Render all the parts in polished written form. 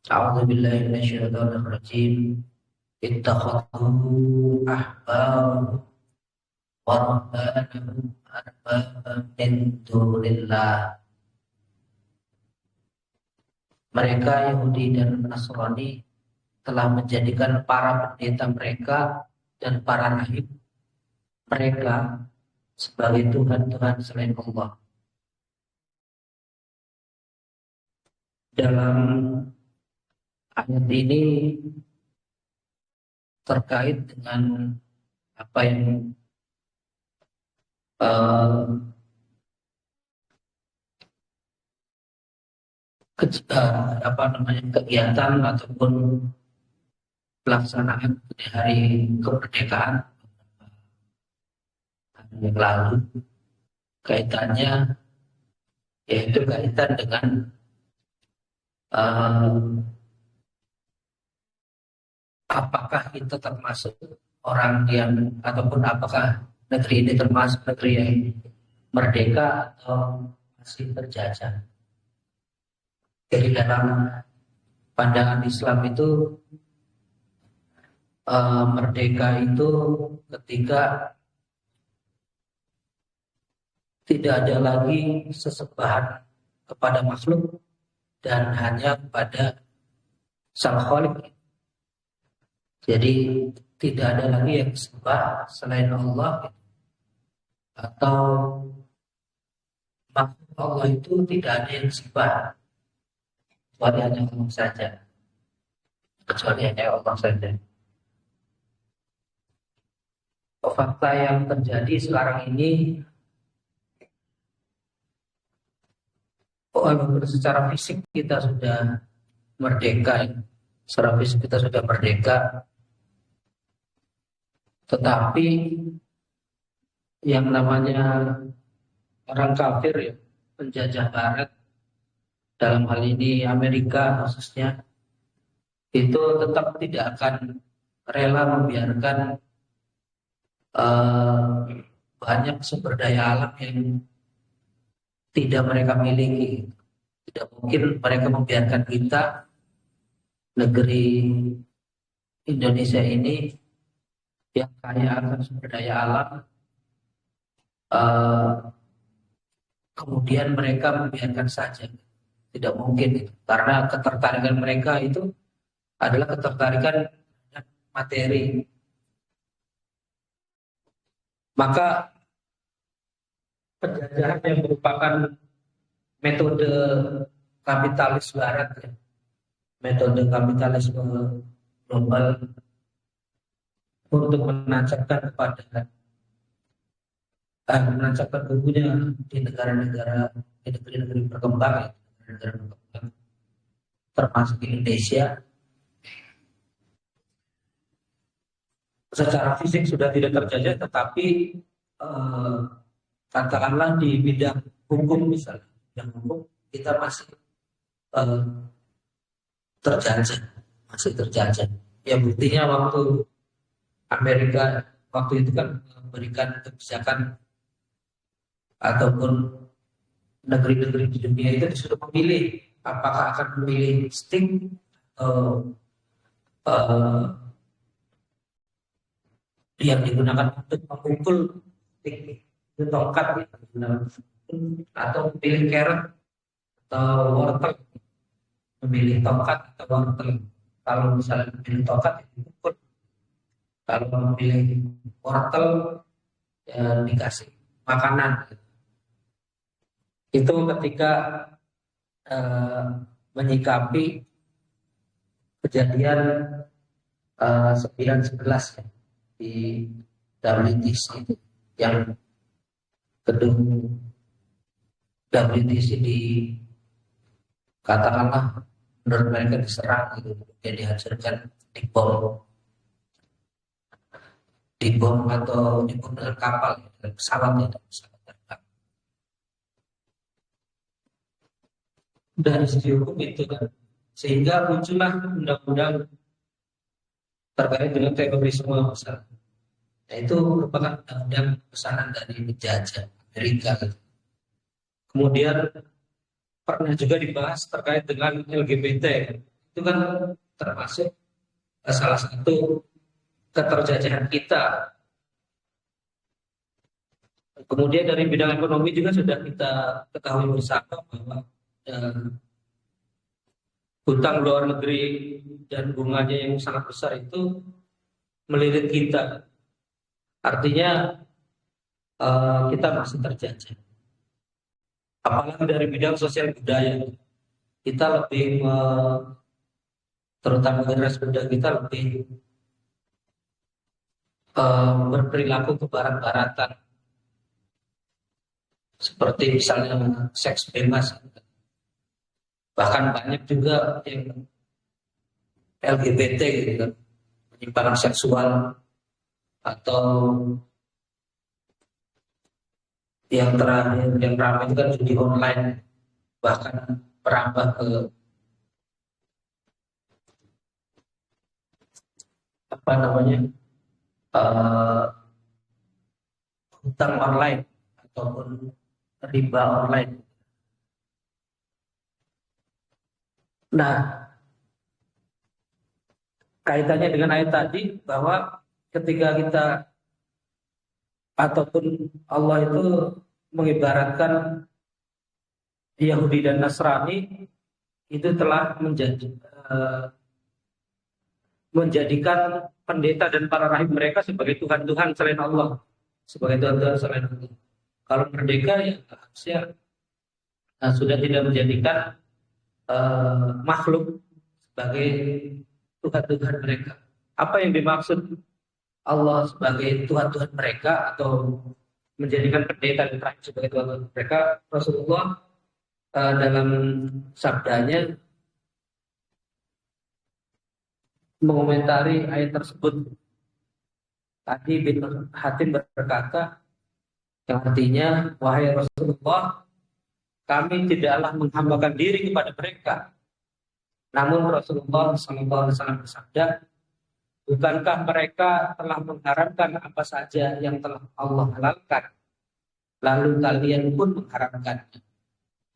A'udzu billahi minasyaitonir rajim. Ittakhadhu ahbarahum wa rahbanahum arbaban min dunillah. Mereka Yahudi dan Nasrani telah menjadikan para pendeta mereka dan para rahib mereka sebagai Tuhan-Tuhan selain Allah. Dalam ayat ini terkait dengan apa yang eh, kegiatan ataupun pelaksanaan di hari kemerdekaan hari yang lalu, kaitannya yaitu kaitan dengan eh, apakah kita termasuk orang yang ataupun apakah negeri ini termasuk negeri yang merdeka atau masih terjajah. Jadi dalam pandangan Islam itu merdeka itu ketika tidak ada lagi sesembahan kepada makhluk dan hanya kepada Sang Khalik. Jadi tidak ada lagi yang disembah selain Allah, atau makhluk Allah itu tidak ada yang disembah kecuali hanya Allah saja. Kecuali hanya Allah saja. Fakta yang terjadi sekarang ini, walaupun secara fisik kita sudah merdeka, secara fisik kita sudah merdeka, tetapi yang namanya orang kafir, ya, penjajah Barat, dalam hal ini Amerika khususnya, itu tetap tidak akan rela membiarkan banyak sumber daya alam yang tidak mereka miliki. Tidak mungkin mereka membiarkan kita, negeri Indonesia ini yang kaya akan sumber daya alam, eh, kemudian mereka membiarkan saja. Tidak mungkin itu. Karena ketertarikan mereka itu adalah ketertarikan materi. Maka penjajahan yang merupakan metode kapitalis barat, ya, metode kapitalisme global untuk menancapkan kubunya di negara-negara, di negeri-negeri berkembang, ya, negara berkembang termasuk Indonesia, secara fisik sudah tidak terjajah, tetapi eh, katakanlah di bidang hukum misalnya, bidang hukum kita masih eh, terjajah, masih terjajah. Ya buktinya waktu Amerika waktu itu kan memberikan kebijakan, ataupun negeri-negeri di dunia itu disuruh memilih apakah akan memilih stick atau eh, yang digunakan untuk memukul stick itu tongkat, gitu, atau memilih carrot atau wortel, memilih tongkat atau wortel. Kalau misalnya memilih tongkat itu dipukul, kalau memilih wortel ya dikasih makanan. Itu ketika eh, menyikapi kejadian 9/11, ya, di WTC itu, yang gedung WTC di, katakanlah menurut mereka diserang gitu, dia dihancurkan, dibom atau dibom dengan kapal, ya, dengan pesawat, ya, dengan pesawat terbang. Dari segi hukum itu kan, sehingga muncullah undang-undang terkait dengan terorisme misalnya. Nah, itu merupakan undang-undang pesanan dari penjajah Amerika, gitu. Kemudian pernah juga dibahas terkait dengan LGBT, itu kan termasuk salah satu keterjajahan kita. Kemudian dari bidang ekonomi juga sudah kita ketahui bersama bahwa hutang luar negeri dan bunganya yang sangat besar itu melilit kita. Artinya kita masih terjajah. Apalagi dari bidang sosial budaya, kita lebih terutama generasi muda kita lebih berperilaku ke barat-baratan, seperti misalnya seks bebas. Bahkan banyak juga yang LGBT gitu kan, penyimpangan seksual, atau yang terakhir yang ramai itu kan judi online, bahkan merambah ke apa namanya hutang online ataupun riba online. Nah, kaitannya dengan ayat tadi bahwa ketika kita ataupun Allah itu mengibaratkan Yahudi dan Nasrani itu telah menjadikan pendeta dan para rahib mereka sebagai Tuhan-Tuhan selain Allah, sebagai Tuhan-Tuhan selain Allah. Kalau merdeka ya harusnya sudah tidak menjadikan makhluk sebagai Tuhan-Tuhan mereka. Apa yang dimaksud Allah sebagai Tuhan-Tuhan mereka atau menjadikan pendeta dan rahib sebagai Tuhan-Tuhan mereka? Rasulullah dalam sabdanya mengomentari ayat tersebut. Tadi bin Hatim berkata, yang artinya, wahai Rasulullah, kami tidaklah menghambakan diri kepada mereka. Namun Rasulullah SAW bersabda, bukankah mereka telah mengharamkan apa saja yang telah Allah halalkan, lalu kalian pun mengharamkannya.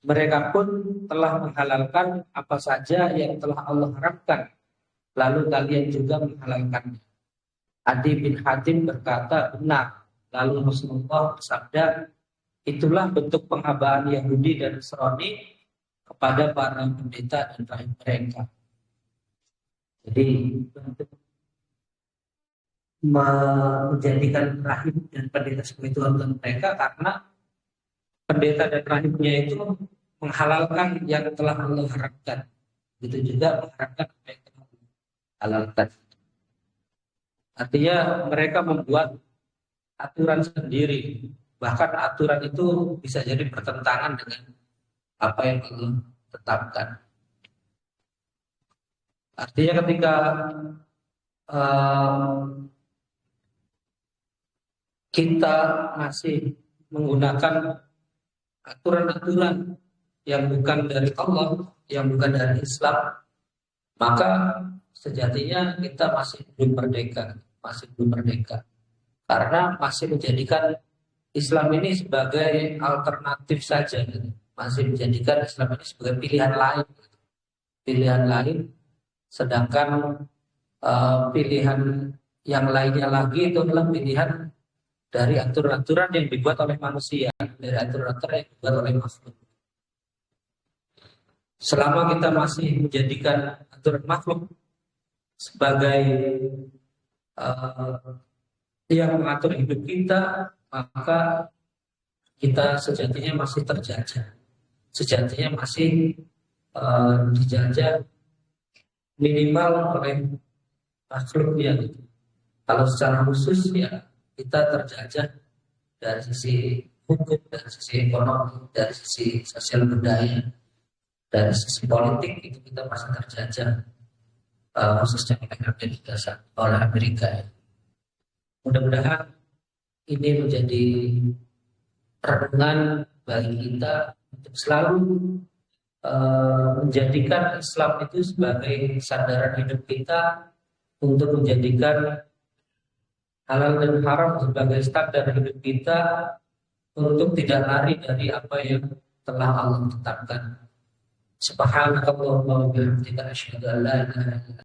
Mereka pun telah menghalalkan apa saja yang telah Allah haramkan, lalu kalian juga menghalalkannya. Adi bin Hatim berkata, benar. Lalu Rasulullah bersabda, itulah bentuk penghambaan Yahudi dan Nasrani kepada para pendeta dan rahib mereka. Jadi untuk menjadikan rahib dan pendeta sebagai Tuhan mereka karena pendeta dan rahibnya itu menghalalkan yang telah Allah haramkan. Begitu juga mengharamkan apa yang telah Allah halalkan. Artinya mereka membuat aturan sendiri. Bahkan aturan itu bisa jadi bertentangan dengan apa yang Allah tetapkan. Artinya ketika kita masih menggunakan aturan-aturan yang bukan dari Allah, yang bukan dari Islam, maka sejatinya kita masih belum merdeka. Karena masih menjadikan Islam ini sebagai alternatif saja, masih menjadikan Islam ini sebagai pilihan lain, sedangkan pilihan yang lainnya lagi itu adalah pilihan dari aturan-aturan yang dibuat oleh manusia, dari aturan-aturan yang dibuat oleh makhluk. Selama kita masih menjadikan aturan makhluk sebagai yang mengatur hidup kita, maka kita sejatinya masih terjajah. Sejatinya masih dijajah minimal oleh makhluk ya. Kalau secara khusus ya kita terjajah dari sisi hukum, dari sisi ekonomi, dari sisi sosial budaya, dari sisi politik itu kita masih terjajah khususnya oleh Amerika ya. Mudah-mudahan ini menjadi renungan bagi kita untuk selalu menjadikan Islam itu sebagai sandaran hidup kita, untuk menjadikan halal dan haram sebagai standar hidup kita, untuk tidak lari dari apa yang telah Allah tetapkan. Subhanakallahumma wa bihamdika asyhadu an la ilaha illa